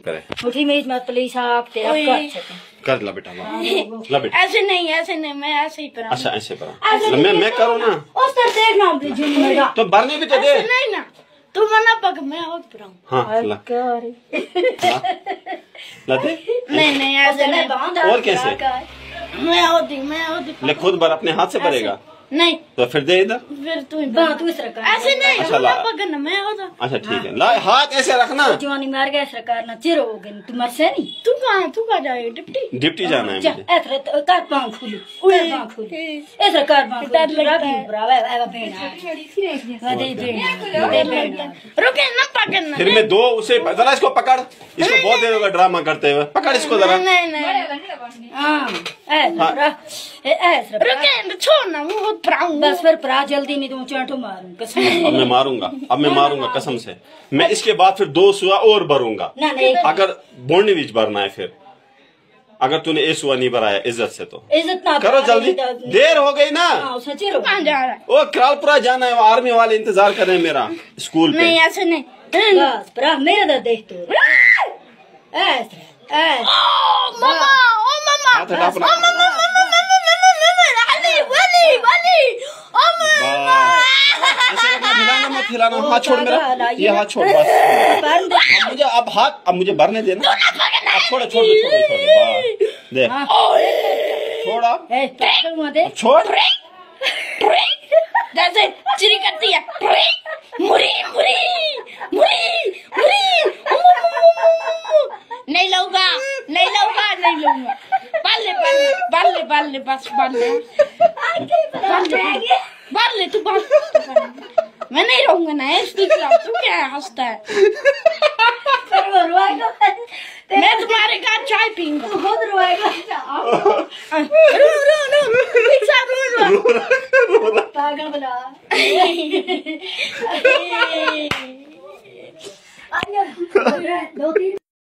करे मुठी में मत प्लीज आप तेरा कर ला बेटा, ला बेटा। ऐसे नहीं, मैं ऐसे ही पढ़ा। अच्छा ऐसे पढ़ा, मैं करूँ ना। उस तरह देखना तो भरने भी तो दे। नहीं ना, तू मना पक, मैं और पढ़ाऊँ। हाँ ला दे। नहीं ऐसे नहीं। और कैसे? मैं होती ले खुद भर, अपने हाथ से भरेगा। नहीं तो फिर दे इधर। फिर तू तू इस रखा ऐसे नहीं। अच्छा ला, पकड़ना मैं होता। अच्छा ठीक है, ला हाथ ऐसे रखना। जवानी मार गया सरकार ना चिर हो गई, तू मर से नहीं। तू कहाँ जाए? डिप्टी डिप्टी जाना है मुझे। ऐसे कर पाँव खुली, ऐसे कर पाँव रुके ना पकड़ना। फिर मैं दो उसे, जरा इसको पकड़, इसको बहुत देर होगा ड्रामा करते हुए, पकड़ इसको जरा। रुके छोड़ना, वो पढ़ाऊँ। बस फिर पढ़ा जल्दी, नहीं तो चाटो मारूं कसम। अब मैं मारूंगा कसम से। मैं इसके बाद फिर 2 सुआ और भरूंगा। अगर बोलने बीच भरना है फिर, अगर तूने एक सुआ नहीं भराया इज्जत से तो इज्जत ना करो जल्दी, देर हो गई ना। कहाँ जा रहा है? वो करालपुरा जाना है, वो आर्मी वाले इंतजार कर रहे हैं मेरा स्कूल पे। नहीं ऐसे नहीं। बस पढ़ा मेरा दा देख तो मामा हाथ हटा अपना। ऐसे रखना, हिलाना मत, हिलाना। हाथ छोड़ मेरा, ये हाथ छोड़ बस। अब मुझे भरने देना। अब छोड़ दे, छोड़ अब छोड़। जैसे चिरी करती है, मुरी मुरी मुरी मुरी। नहीं लूंगा बाले बस बाले तू मैं नहीं रहूंगा ना। तू क्या हंसता है? मैं तुम्हारे घर चाय पीऊंगा। पागल बना दो तीन